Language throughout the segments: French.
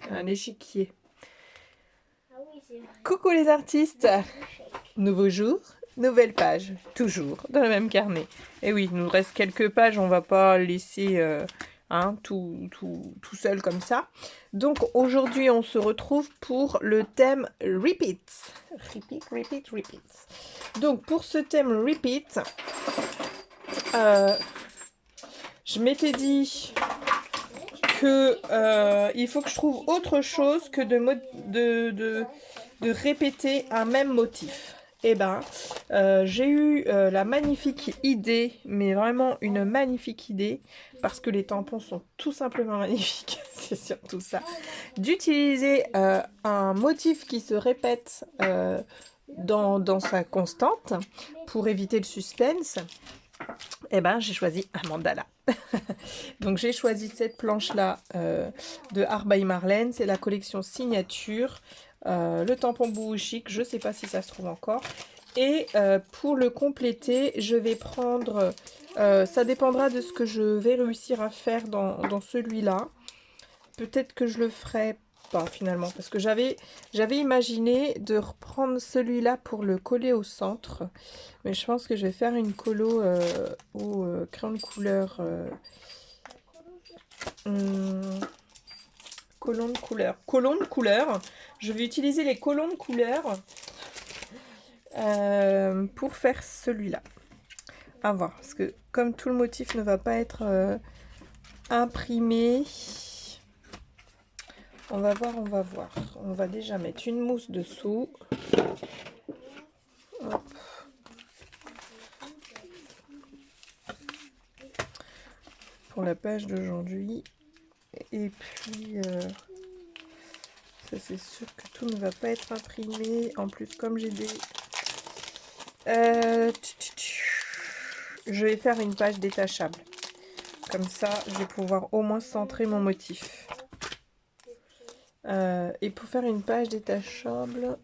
Un échiquier. Ah oui, c'est vrai. Coucou les artistes! Nouveau jour, nouvelle page, toujours dans le même carnet. Et oui, il nous reste quelques pages, on va pas laisser tout seul comme ça. Donc aujourd'hui, on se retrouve pour le thème Repeat. Repeat, repeat, repeat. Donc pour ce thème Repeat, je m'étais dit que il faut que je trouve autre chose que de répéter un même motif. Eh ben, j'ai eu la magnifique idée, mais vraiment une magnifique idée, parce que les tampons sont tout simplement magnifiques, c'est surtout ça, d'utiliser un motif qui se répète dans sa constante pour éviter le suspense. Eh ben, j'ai choisi un mandala. Donc j'ai choisi cette planche-là de Art by Marlène, c'est la collection signature. Le tampon Boohoo Chic, je ne sais pas si ça se trouve encore. Et pour le compléter, je vais prendre, ça dépendra de ce que je vais réussir à faire dans celui-là. Peut-être que je le ferai pas finalement, parce que j'avais imaginé de reprendre celui-là pour le coller au centre. Mais je pense que je vais faire une colo au crayon de couleur. Colons de couleur. Colons de couleur. Je vais utiliser les colons de couleur pour faire celui-là. À voir. Parce que comme tout le motif ne va pas être imprimé, on va voir, on va voir. On va déjà mettre une mousse dessous. Hop. Pour la page d'aujourd'hui. Et puis, ça c'est sûr que tout ne va pas être imprimé. En plus, comme j'ai des... je vais faire une page détachable. Comme ça, je vais pouvoir au moins centrer mon motif. Et pour faire une page détachable,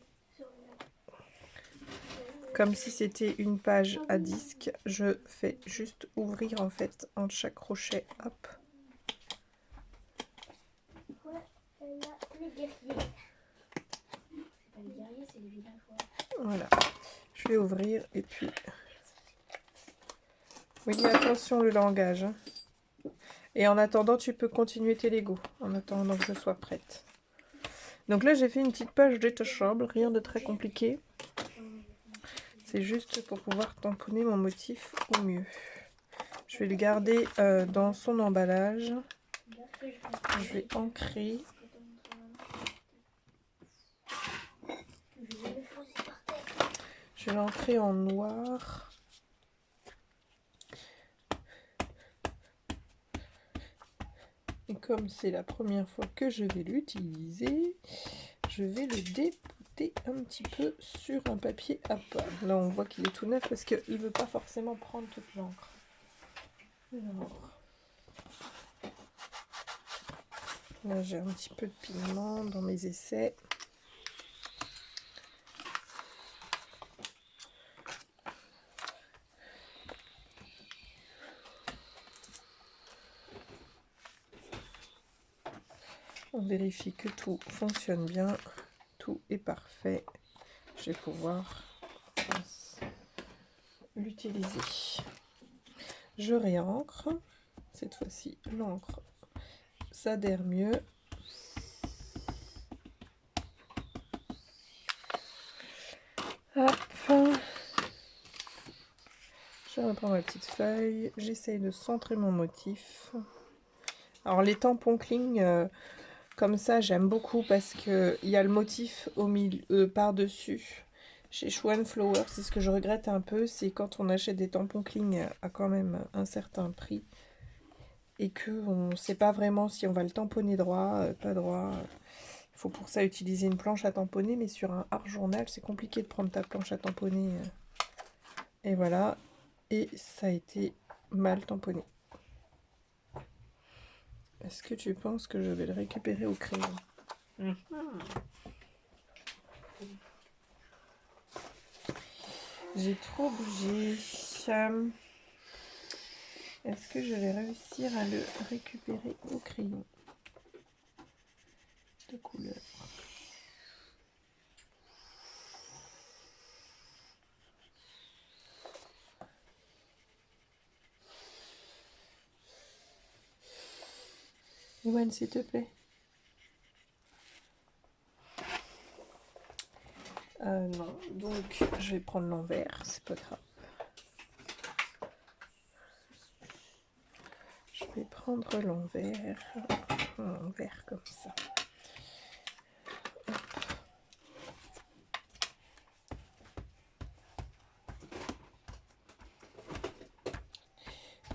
comme si c'était une page à disque, je fais juste ouvrir en fait entre chaque crochet. Hop. Voilà. Je vais ouvrir et puis... Oui, attention le langage. Hein. Et en attendant, tu peux continuer tes Lego. En attendant que je sois prête. Donc là, j'ai fait une petite page détachable. Rien de très compliqué. C'est juste pour pouvoir tamponner mon motif au mieux. Je vais le garder dans son emballage. Je vais ancrer. Je vais l'ancrer en noir. Et comme c'est la première fois que je vais l'utiliser, je vais le dépouter un petit peu sur un papier à part. Là, on voit qu'il est tout neuf parce qu'il ne veut pas forcément prendre toute l'encre. Alors, là, j'ai un petit peu de pigment dans mes essais. On vérifie que tout fonctionne bien, tout est parfait. Je vais pouvoir l'utiliser. Je réancre. Cette fois-ci, l'encre s'adhère mieux. Hop. Je reprends ma petite feuille. J'essaye de centrer mon motif. Alors les tampons cling, comme ça, j'aime beaucoup parce qu'il y a le motif au milieu, par-dessus. Chez Schwan Flower, c'est ce que je regrette un peu, c'est quand on achète des tampons cling à quand même un certain prix et qu'on ne sait pas vraiment si on va le tamponner droit, pas droit. Il faut pour ça utiliser une planche à tamponner, mais sur un art journal, c'est compliqué de prendre ta planche à tamponner. Et voilà, et ça a été mal tamponné. Est-ce que tu penses que je vais le récupérer au crayon? J'ai trop bougé. Est-ce que je vais réussir à le récupérer au crayon? de couleurs. Yoann, s'il te plaît. Non, donc je vais prendre l'envers, c'est pas grave. Je vais prendre l'envers, un vert comme ça.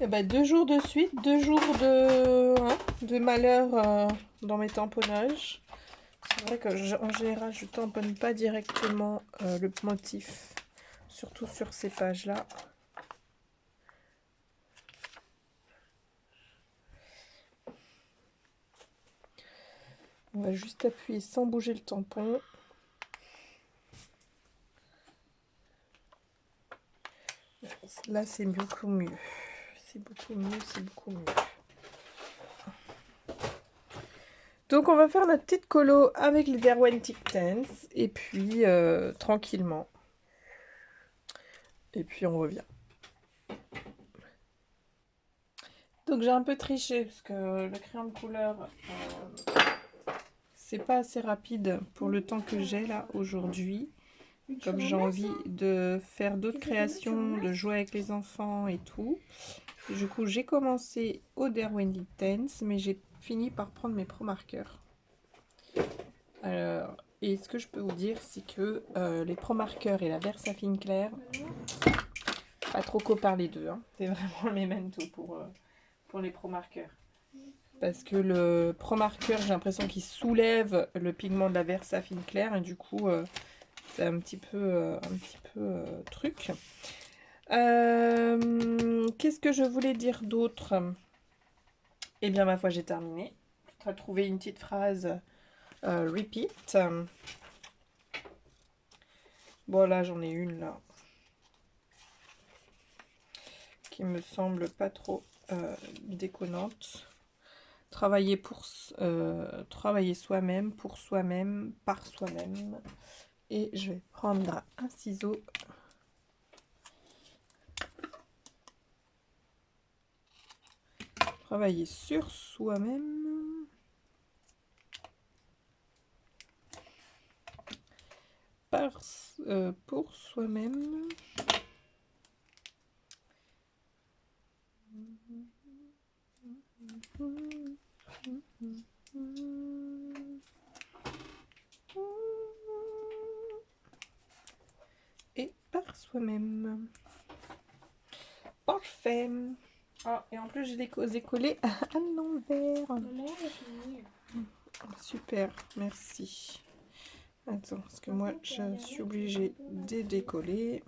Et ben 2 jours de suite, 2 jours de malheur dans mes tamponnages. C'est vrai que en général, je tamponne pas directement le motif, surtout sur ces pages-là. On va juste appuyer sans bouger le tampon. Là, c'est beaucoup mieux. C'est beaucoup mieux, c'est beaucoup mieux. Donc, on va faire notre petite colo avec les Derwent Tens. Et puis, tranquillement. Et puis, on revient. Donc, j'ai un peu triché parce que le crayon de couleur, c'est pas assez rapide pour le temps que j'ai là aujourd'hui. Comme j'ai envie de faire d'autres créations, de jouer avec les enfants et tout. Du coup, j'ai commencé au Derwent Tens, mais j'ai fini par prendre mes Pro Markers. Alors, et ce que je peux vous dire, c'est que les Pro Markers et la Versafine claire, pas trop copains les deux. Hein. C'est vraiment le memento pour les Pro Markers. Parce que le Pro Marker, j'ai l'impression qu'il soulève le pigment de la Versafine claire et du coup, c'est un petit peu truc. Qu'est-ce que je voulais dire d'autre? Eh bien, ma foi, j'ai terminé. Je vais trouver une petite phrase repeat. Bon, là, j'en ai une, là, qui me semble pas trop déconnante. Travailler soi-même, pour soi-même, par soi-même. Et je vais prendre un ciseau. Travailler sur soi-même. Pour soi-même. Et par soi-même. Parfait. Ah, et en plus, j'ai déposé collé à l'envers. Maman, j'ai fini. Super, merci. Attends, parce que moi, je suis obligée de décoller.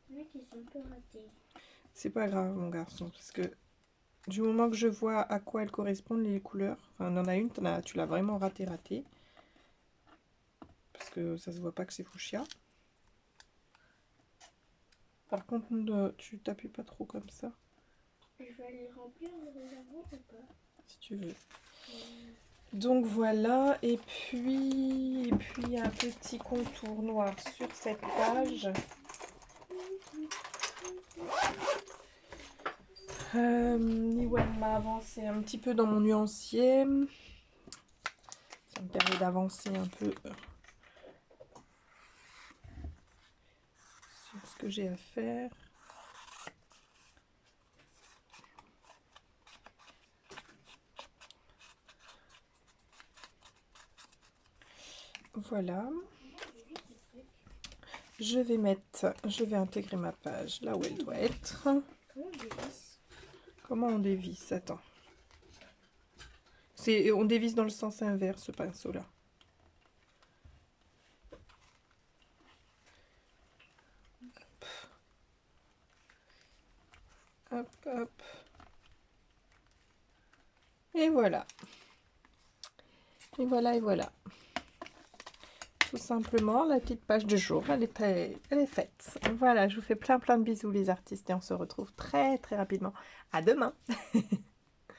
Mais qui sont un peu ratés. C'est pas grave, mon garçon, parce que du moment que je vois à quoi elles correspondent, les couleurs, enfin, il y en a une, tu l'as vraiment raté. Parce que ça se voit pas que c'est fuchsia. Par contre, tu t'appuies pas trop comme ça. Je vais les remplir les avant ou pas? Si tu veux. Donc voilà, et puis un petit contour noir sur cette page. Yoann m'a avancé un petit peu dans mon nuancier. Ça me permet d'avancer un peu sur ce que j'ai à faire. Voilà. Je vais intégrer ma page là où elle doit être. Comment on dévisse? Comment on dévisse? Attends. On dévisse dans le sens inverse, ce pinceau-là. Hop, hop. Et voilà. Et voilà, et voilà. Tout simplement, la petite page de jour, elle est faite. Voilà, je vous fais plein de bisous les artistes et on se retrouve très rapidement. À demain.